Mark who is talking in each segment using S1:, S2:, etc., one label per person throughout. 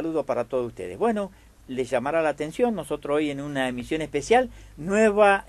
S1: saludo para todos ustedes. Bueno, les llamará la atención, nosotros hoy en una emisión especial, nueva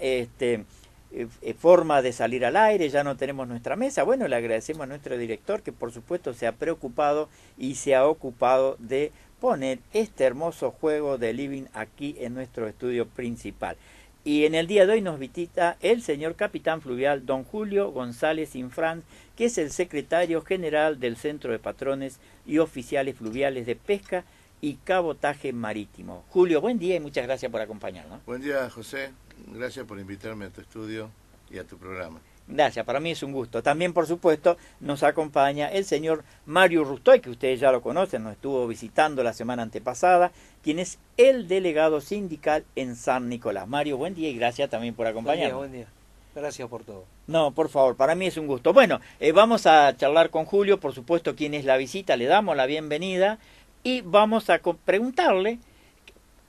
S1: forma de salir al aire, ya no tenemos nuestra mesa. Bueno, le agradecemos a nuestro director que por supuesto se ha preocupado y se ha ocupado de poner este hermoso juego de living aquí en nuestro estudio principal. Y en el día de hoy nos visita el señor capitán fluvial don Julio González Infrán, que es el secretario general del Centro de Patrones y Oficiales Fluviales de Pesca y Cabotaje Marítimo. Julio, buen día y muchas gracias por acompañarnos.
S2: Buen día, José. Gracias por invitarme a tu estudio y a tu programa.
S1: Gracias, para mí es un gusto. También, por supuesto, nos acompaña el señor Mario Rustoy, que ustedes ya lo conocen, nos estuvo visitando la semana antepasada, quien es el delegado sindical en San Nicolás. Mario, buen día y gracias también por acompañarnos.
S3: Buen día. Gracias por todo.
S1: No, por favor, para mí es un gusto. Bueno, vamos a charlar con Julio, por supuesto, quién es la visita, le damos la bienvenida y vamos a preguntarle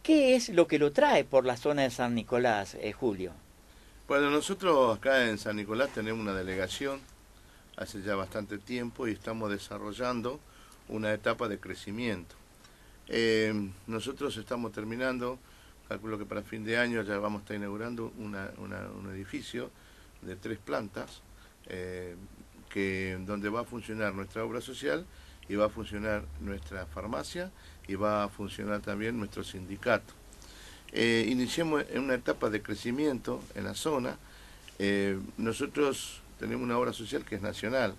S1: qué es lo que lo trae por la zona de San Nicolás, Julio.
S2: Bueno, nosotros acá en San Nicolás tenemos una delegación hace ya bastante tiempo y estamos desarrollando una etapa de crecimiento. Nosotros estamos terminando, calculo que para fin de año ya vamos a estar inaugurando un edificio de 3 plantas donde va a funcionar nuestra obra social y va a funcionar nuestra farmacia y va a funcionar también nuestro sindicato. Iniciamos en una etapa de crecimiento en la zona. Nosotros tenemos una obra social que es nacional.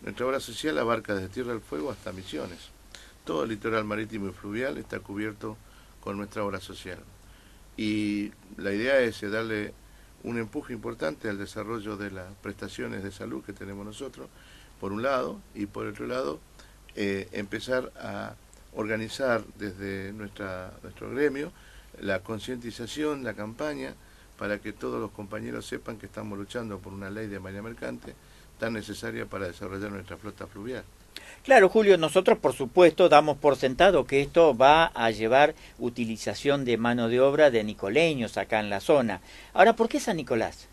S2: Nuestra obra social abarca desde Tierra del Fuego hasta Misiones. Todo el litoral marítimo y fluvial está cubierto con nuestra obra social. Y la idea es darle un empuje importante al desarrollo de las prestaciones de salud que tenemos nosotros, por un lado, y por otro lado, empezar a organizar desde nuestro gremio la concientización, la campaña, para que todos los compañeros sepan que estamos luchando por una ley de marina mercante tan necesaria para desarrollar nuestra flota fluvial.
S1: Claro, Julio, nosotros por supuesto damos por sentado que esto va a llevar utilización de mano de obra de nicoleños acá en la zona. Ahora, ¿por qué San Nicolás?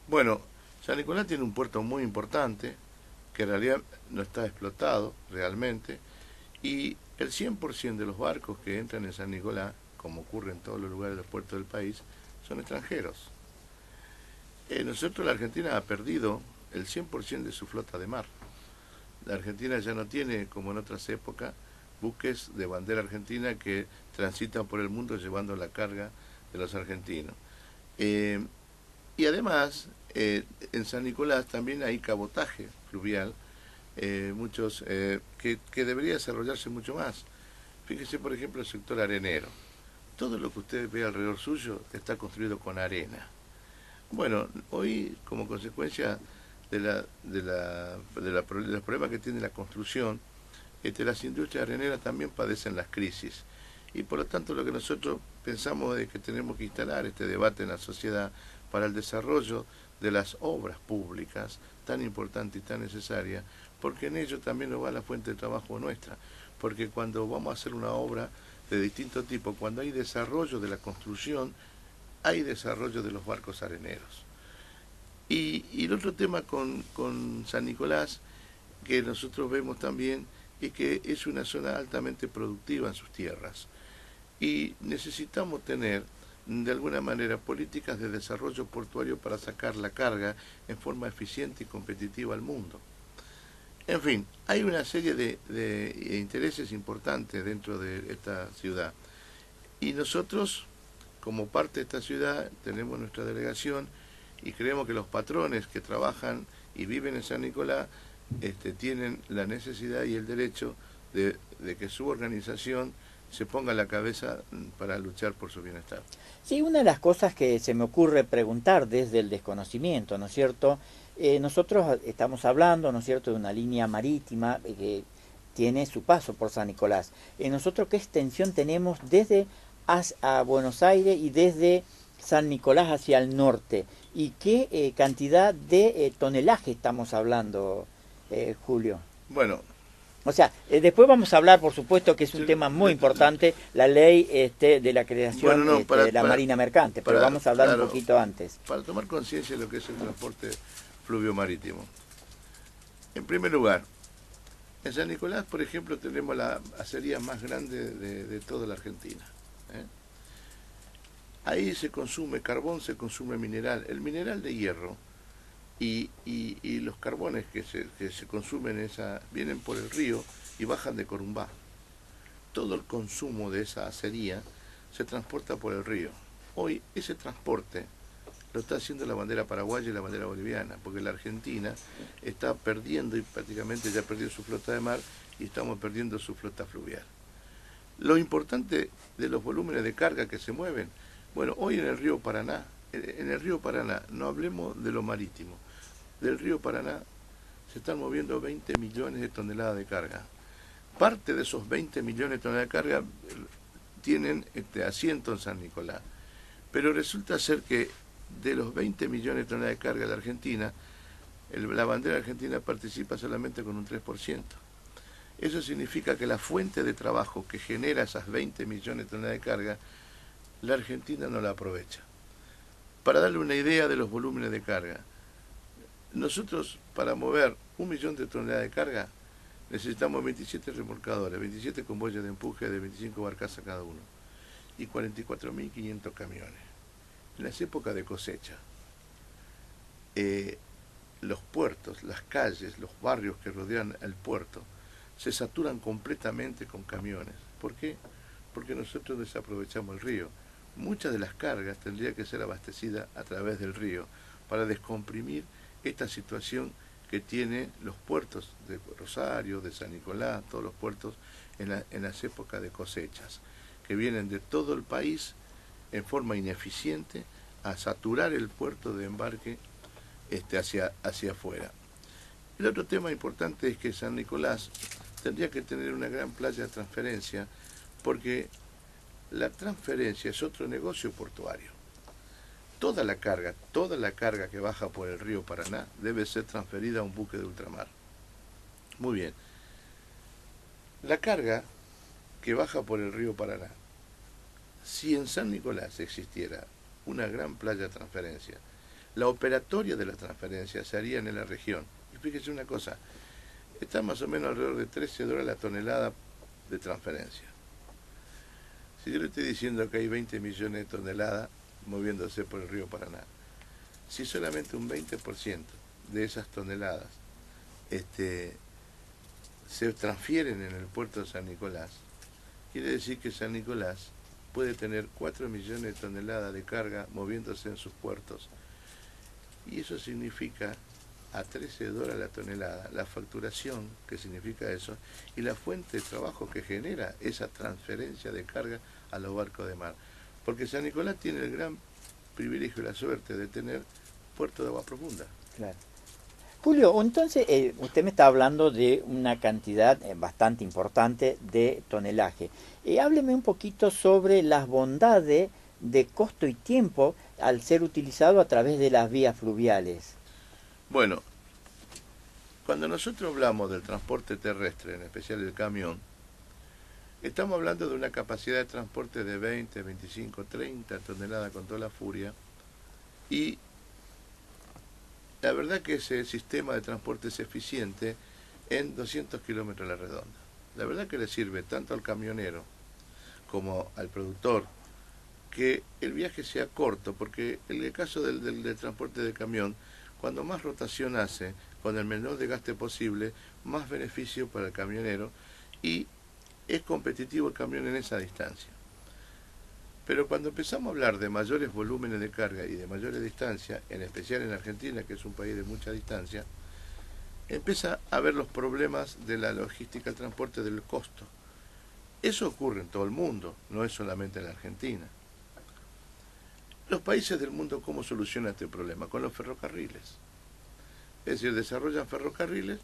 S2: Bueno, San Nicolás tiene un puerto muy importante, que en realidad no está explotado realmente, y el 100% de los barcos que entran en San Nicolás, como ocurre en todos los lugares de los puertos del país, son extranjeros. Nosotros, la Argentina ha perdido el 100% de su flota de mar. La Argentina ya no tiene, como en otras épocas, buques de bandera argentina que transitan por el mundo llevando la carga de los argentinos. Y además, en San Nicolás también hay cabotaje fluvial, que debería desarrollarse mucho más. Fíjese, por ejemplo, el sector arenero. Todo lo que usted ve alrededor suyo está construido con arena. Bueno, hoy, como consecuencia de los problemas que tiene la construcción, las industrias areneras también padecen las crisis. Y por lo tanto lo que nosotros pensamos es que tenemos que instalar este debate en la sociedad para el desarrollo de las obras públicas tan importantes y tan necesarias, porque en ello también nos va la fuente de trabajo nuestra. Porque cuando vamos a hacer una obra de distinto tipo, cuando hay desarrollo de la construcción, hay desarrollo de los barcos areneros. Y el otro tema con San Nicolás, que nosotros vemos también, es que es una zona altamente productiva en sus tierras. Y necesitamos tener, de alguna manera, políticas de desarrollo portuario para sacar la carga en forma eficiente y competitiva al mundo. En fin, hay una serie de intereses importantes dentro de esta ciudad. Y nosotros, como parte de esta ciudad, tenemos nuestra delegación y creemos que los patrones que trabajan y viven en San Nicolás tienen la necesidad y el derecho de que su organización se ponga a la cabeza para luchar por su bienestar.
S1: Sí, una de las cosas que se me ocurre preguntar desde el desconocimiento, ¿no es cierto? Nosotros estamos hablando, ¿no es cierto?, de una línea marítima que tiene su paso por San Nicolás. ¿Nosotros qué extensión tenemos desde a Buenos Aires y desde San Nicolás hacia el norte? ¿Y qué cantidad de tonelaje estamos hablando, Julio?
S2: Bueno,
S1: o sea, después vamos a hablar, por supuesto, que es un tema muy importante, la ley de la creación de la marina mercante, pero vamos a hablar un poquito antes.
S2: Para tomar conciencia de lo que es el transporte fluvio marítimo. En primer lugar, En San Nicolás, por ejemplo, tenemos la acería más grande de toda la Argentina. ¿eh? Ahí se consume carbón, se consume mineral. El mineral de hierro y los carbones que se consumen vienen por el río y bajan de Corumbá. Todo el consumo de esa acería se transporta por el río. Hoy ese transporte lo está haciendo la bandera paraguaya y la bandera boliviana, porque la Argentina está perdiendo y prácticamente ya perdió su flota de mar y estamos perdiendo su flota fluvial. Lo importante de los volúmenes de carga que se mueven, bueno, hoy en el río Paraná, no hablemos de lo marítimo, del río Paraná se están moviendo 20 millones de toneladas de carga. Parte de esos 20 millones de toneladas de carga tienen asiento en San Nicolás, pero resulta ser que de los 20 millones de toneladas de carga de la Argentina, la bandera argentina participa solamente con un 3%. Eso significa que la fuente de trabajo que genera esas 20 millones de toneladas de carga, la Argentina no la aprovecha. Para darle una idea de los volúmenes de carga, nosotros para mover 1 millón de toneladas de carga necesitamos 27 remolcadores, 27 convoyes de empuje de 25 barcazas cada uno y 44.500 camiones. En las épocas de cosecha, los puertos, las calles, los barrios que rodean el puerto se saturan completamente con camiones. ¿Por qué? Porque nosotros desaprovechamos el río. Muchas de las cargas tendrían que ser abastecidas a través del río para descomprimir esta situación que tienen los puertos de Rosario, de San Nicolás, todos los puertos en las épocas de cosechas, que vienen de todo el país en forma ineficiente a saturar el puerto de embarque hacia afuera. El otro tema importante es que San Nicolás tendría que tener una gran playa de transferencia, porque la transferencia es otro negocio portuario. Toda la carga que baja por el río Paraná debe ser transferida a un buque de ultramar. Muy bien. La carga que baja por el río Paraná, si en San Nicolás existiera una gran playa de transferencia, la operatoria de la transferencia se haría en la región. Y fíjese una cosa, está más o menos alrededor de $13 la tonelada de transferencia. Si yo le estoy diciendo que hay 20 millones de toneladas moviéndose por el río Paraná, si solamente un 20% de esas toneladas se transfieren en el puerto de San Nicolás, quiere decir que San Nicolás puede tener 4 millones de toneladas de carga moviéndose en sus puertos. Y eso significa a $13 la tonelada, la facturación que significa eso, y la fuente de trabajo que genera esa transferencia de carga a los barcos de mar. Porque San Nicolás tiene el gran privilegio y la suerte de tener puerto de agua profunda.
S1: Claro. Julio, entonces usted me está hablando de una cantidad bastante importante de tonelaje. Hábleme un poquito sobre las bondades de costo y tiempo al ser utilizado a través de las vías fluviales.
S2: Bueno, cuando nosotros hablamos del transporte terrestre, en especial el camión, estamos hablando de una capacidad de transporte de 20, 25, 30 toneladas con toda la furia, y la verdad que ese sistema de transporte es eficiente en 200 kilómetros a la redonda. La verdad que le sirve tanto al camionero como al productor que el viaje sea corto, porque en el caso del transporte de camión, cuando más rotación hace, con el menor desgaste posible, más beneficio para el camionero y es competitivo el camión en esa distancia. Pero cuando empezamos a hablar de mayores volúmenes de carga y de mayores distancias, en especial en Argentina, que es un país de mucha distancia, empieza a haber los problemas de la logística del transporte, del costo. Eso ocurre en todo el mundo, no es solamente en la Argentina. Los países del mundo, ¿cómo solucionan este problema? Con los ferrocarriles. Es decir, desarrollan ferrocarriles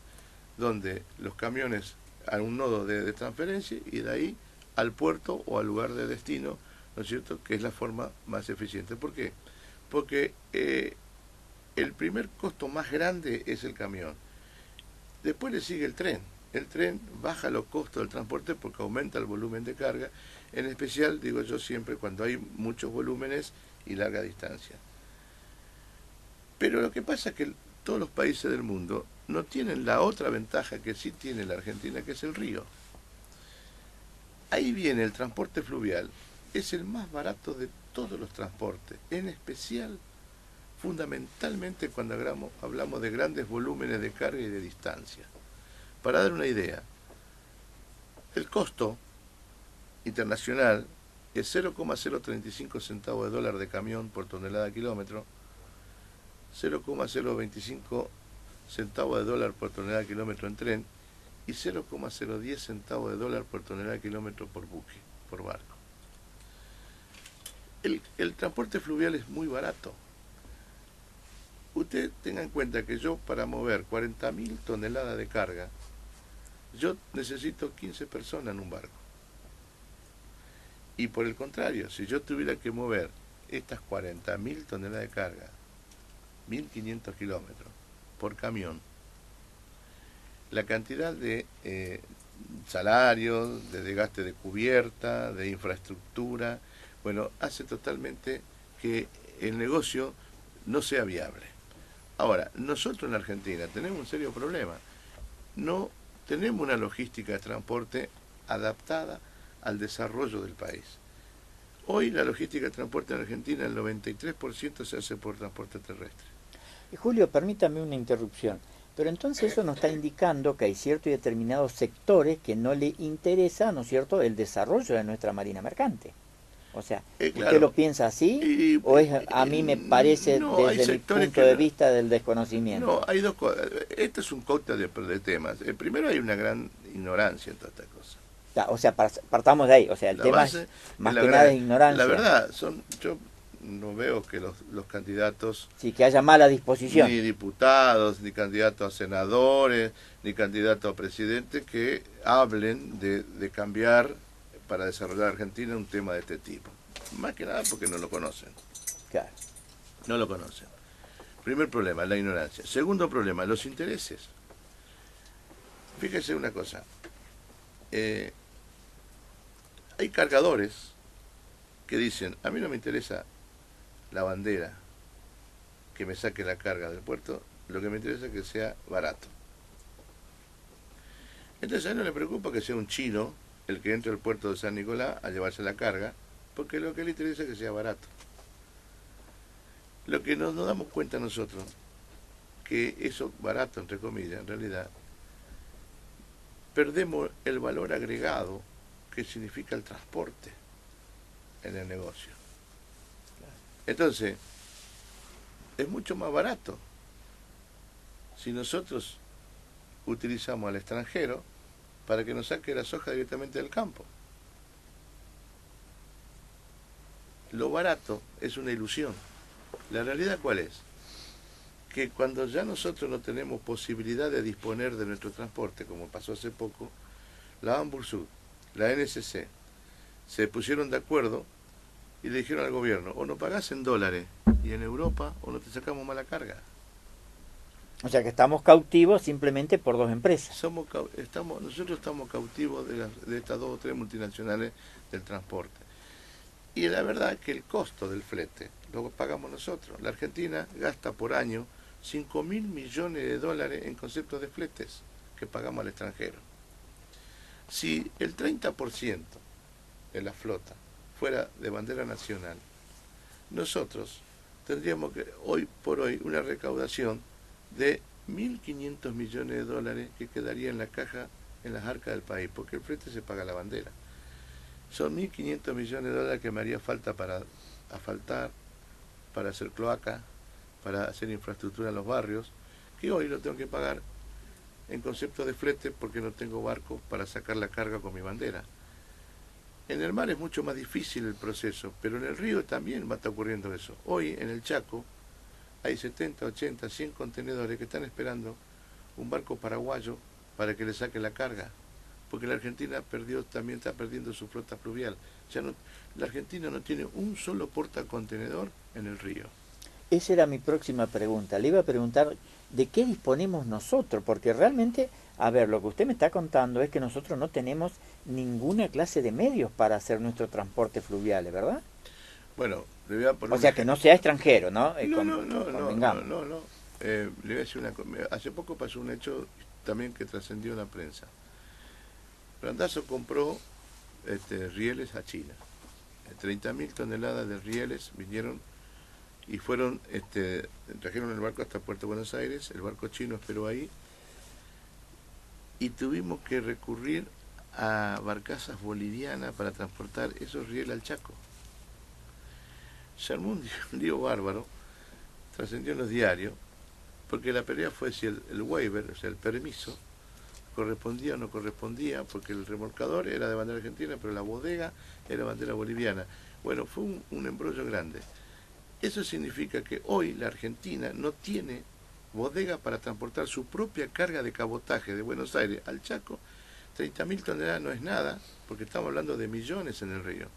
S2: donde los camiones a un nodo de transferencia y de ahí al puerto o al lugar de destino, ¿no es cierto?, que es la forma más eficiente. ¿Por qué? Porque el primer costo más grande es el camión. Después le sigue el tren. El tren baja los costos del transporte porque aumenta el volumen de carga, en especial, digo yo siempre, cuando hay muchos volúmenes y larga distancia. Pero lo que pasa es que todos los países del mundo no tienen la otra ventaja que sí tiene la Argentina, que es el río. Ahí viene el transporte fluvial, es el más barato de todos los transportes, en especial, fundamentalmente cuando hablamos de grandes volúmenes de carga y de distancia. Para dar una idea, el costo internacional es 0,035 centavos de dólar de camión por tonelada kilómetro, 0,025 centavos de dólar por tonelada kilómetro en tren y 0,010 centavos de dólar por tonelada kilómetro por buque, por barco. El transporte fluvial es muy barato. Usted tenga en cuenta que yo, para mover 40.000 toneladas de carga, yo necesito 15 personas en un barco. Y por el contrario, si yo tuviera que mover estas 40.000 toneladas de carga, 1.500 kilómetros por camión, la cantidad de salarios, de desgaste de cubierta, de infraestructura, bueno, hace totalmente que el negocio no sea viable. Ahora, nosotros en la Argentina tenemos un serio problema. No tenemos una logística de transporte adaptada al desarrollo del país. Hoy la logística de transporte en Argentina, el 93% se hace por transporte terrestre.
S1: Y Julio, permítame una interrupción, pero entonces eso nos está indicando que hay ciertos y determinados sectores que no le interesa, ¿no es cierto?, el desarrollo de nuestra marina mercante. O sea,
S2: Claro.
S1: ¿usted lo piensa así? ¿O es, a mí me parece,
S2: no,
S1: desde mi punto de vista, del desconocimiento?
S2: No, hay dos cosas. Este es un cóctel de temas. Primero, hay una gran ignorancia en toda esta cosa.
S1: O sea, partamos de ahí. O sea, el tema es, más que nada es ignorancia.
S2: La verdad, yo no veo que los candidatos...
S1: Sí, que haya mala disposición.
S2: Ni diputados, ni candidatos a senadores, ni candidatos a presidente que hablen de cambiar para desarrollar Argentina un tema de este tipo. Más que nada porque no lo conocen.
S1: Claro.
S2: No lo conocen. Primer problema, la ignorancia. Segundo problema, los intereses. Fíjese una cosa. Hay cargadores que dicen, a mí no me interesa la bandera que me saque la carga del puerto, lo que me interesa es que sea barato. Entonces a él no le preocupa que sea un chino el que entre al puerto de San Nicolás a llevarse la carga, porque lo que le interesa es que sea barato. Lo que nos damos cuenta nosotros, que eso barato, entre comillas, en realidad, perdemos el valor agregado que significa el transporte en el negocio. Entonces, es mucho más barato si nosotros utilizamos al extranjero para que nos saque la soja directamente del campo. Lo barato es una ilusión. La realidad, ¿cuál es? Que cuando ya nosotros no tenemos posibilidad de disponer de nuestro transporte, como pasó hace poco, la Ambursud, la NSC, se pusieron de acuerdo y le dijeron al gobierno, o nos pagás en dólares y en Europa, o no te sacamos mala carga.
S1: O sea que estamos cautivos simplemente por dos empresas.
S2: Nosotros estamos cautivos de estas dos o tres multinacionales del transporte. Y la verdad es que el costo del flete lo pagamos nosotros. La Argentina gasta por año 5.000 millones de dólares en conceptos de fletes que pagamos al extranjero. Si el 30% de la flota fuera de bandera nacional, nosotros tendríamos que hoy por hoy una recaudación de 1.500 millones de dólares que quedaría en la caja, en las arcas del país, porque el flete se paga la bandera. Son 1.500 millones de dólares que me haría falta para asfaltar, para hacer cloaca, para hacer infraestructura en los barrios, que hoy lo tengo que pagar en concepto de flete porque no tengo barco para sacar la carga con mi bandera. En el mar es mucho más difícil el proceso, pero en el río también va a estar ocurriendo eso. Hoy en el Chaco hay 70, 80, 100 contenedores que están esperando un barco paraguayo para que le saque la carga, porque la Argentina también está perdiendo su flota fluvial. La Argentina no tiene un solo portacontenedor en el río.
S1: Esa era mi próxima pregunta. Le iba a preguntar de qué disponemos nosotros, porque realmente, a ver, lo que usted me está contando es que nosotros no tenemos ninguna clase de medios para hacer nuestro transporte fluvial, ¿verdad?
S2: Bueno, le voy a poner...
S1: O sea, que no sea extranjero, ¿no?
S2: No. le voy a decir una cosa. Hace poco pasó un hecho también que trascendió en la prensa. Randazzo compró rieles a China. 30.000 toneladas de rieles vinieron y fueron, trajeron el barco hasta Puerto Buenos Aires, el barco chino esperó ahí y tuvimos que recurrir a barcazas bolivianas para transportar esos rieles al Chaco. Se armó un lío bárbaro, trascendió en los diarios, porque la pelea fue si el waiver, o sea, el permiso, correspondía o no correspondía, porque el remolcador era de bandera argentina, pero la bodega era bandera boliviana. Bueno, fue un embrollo grande. Eso significa que hoy la Argentina no tiene bodega para transportar su propia carga de cabotaje de Buenos Aires al Chaco. 30.000 toneladas no es nada, porque estamos hablando de millones en el río.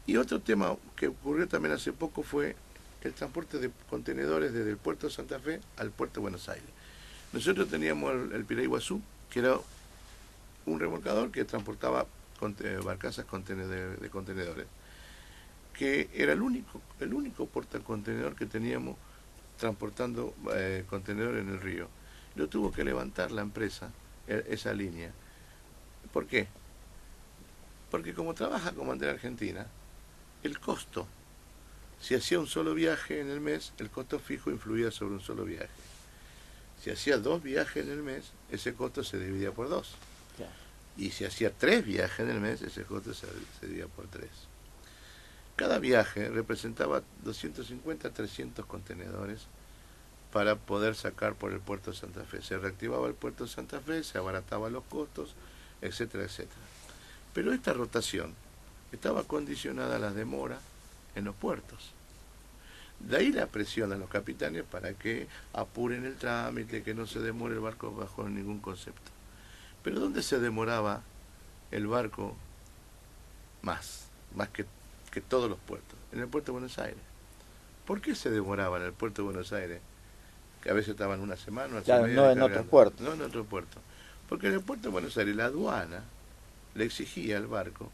S2: Y otro tema que ocurrió también hace poco fue el transporte de contenedores desde el puerto de Santa Fe al puerto de Buenos Aires. Nosotros teníamos el Piraiguazú, que era un remolcador que transportaba barcazas de contenedores, que era el único portacontenedor que teníamos transportando contenedores en el río. Lo tuvo que levantar la empresa, esa línea. ¿Por qué? Porque como trabaja con bandera argentina, el costo, si hacía un solo viaje en el mes, el costo fijo influía sobre un solo viaje. Si hacía 2 viajes en el mes, ese costo se dividía por 2. Claro. Y si hacía 3 viajes en el mes, ese costo se dividía por 3. Cada viaje representaba 250 a 300 contenedores para poder sacar por el puerto de Santa Fe. Se reactivaba el puerto de Santa Fe, se abarataban los costos, etcétera, etcétera. Pero esta rotación estaba condicionada a las demoras en los puertos. De ahí la presión a los capitanes para que apuren el trámite, que no se demore el barco bajo ningún concepto. Pero ¿dónde se demoraba el barco más que todos los puertos? En el puerto de Buenos Aires. ¿Por qué se demoraba en el puerto de Buenos Aires? Que a veces estaban una semana, una semana.
S1: No en otros puertos.
S2: No en otro puerto. Porque en el puerto de Buenos Aires la aduana le exigía al barco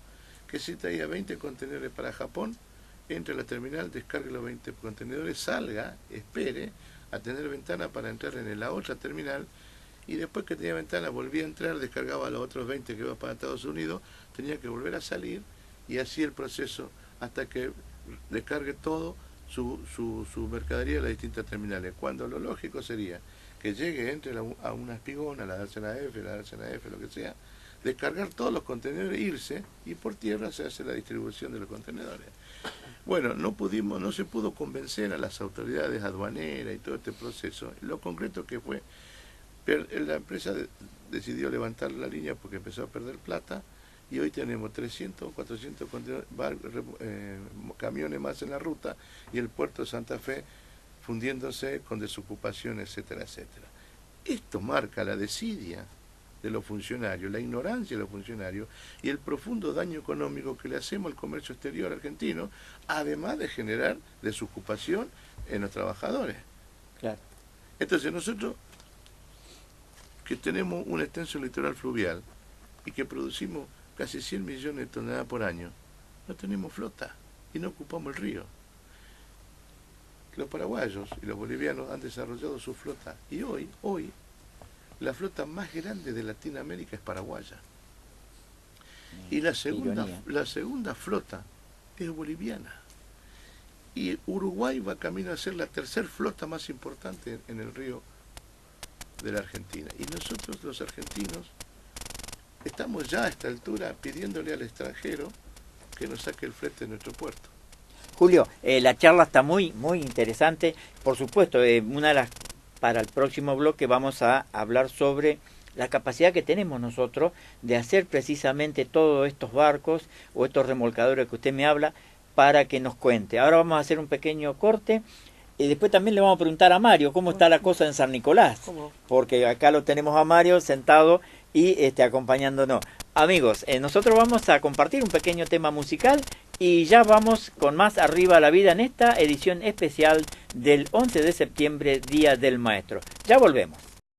S2: que si traía 20 contenedores para Japón, entre a la terminal, descargue los 20 contenedores, salga, espere a tener ventana para entrar en la otra terminal, y después que tenía ventana volvía a entrar, descargaba los otros 20 que iban para Estados Unidos, tenía que volver a salir, y así el proceso hasta que descargue todo su mercadería a las distintas terminales, cuando lo lógico sería que llegue, entre a una espigón, a la dársena F, lo que sea, descargar todos los contenedores, irse, y por tierra se hace la distribución de los contenedores. Bueno, no se pudo convencer a las autoridades aduaneras y todo este proceso. Lo concreto que fue, la empresa decidió levantar la línea porque empezó a perder plata, y hoy tenemos 300, 400 camiones más en la ruta, y el puerto de Santa Fe fundiéndose con desocupación, etcétera, etcétera. Esto marca la desidia de los funcionarios, la ignorancia de los funcionarios y el profundo daño económico que le hacemos al comercio exterior argentino, además de generar desocupación en los trabajadores.
S1: Claro.
S2: Entonces nosotros, que tenemos un extenso litoral fluvial y que producimos casi 100 millones de toneladas por año, no tenemos flota y no ocupamos el río. Los paraguayos y los bolivianos han desarrollado su flota, y hoy la flota más grande de Latinoamérica es paraguaya. Y la segunda flota es boliviana. Y Uruguay va camino a ser la tercera flota más importante en el río de la Argentina. Y nosotros, los argentinos, estamos ya a esta altura pidiéndole al extranjero que nos saque el flete de nuestro puerto.
S1: Julio, la charla está muy interesante. Por supuesto, para el próximo bloque vamos a hablar sobre la capacidad que tenemos nosotros de hacer precisamente todos estos barcos o estos remolcadores que usted me habla, para que nos cuente. Ahora vamos a hacer un pequeño corte y después también le vamos a preguntar a Mario cómo está la cosa en San Nicolás.
S3: ¿Cómo?
S1: Porque acá lo tenemos a Mario sentado y acompañándonos. Amigos, nosotros vamos a compartir un pequeño tema musical y ya vamos con más Arriba la Vida en esta edición especial del 11 de septiembre, Día del Maestro. Ya volvemos.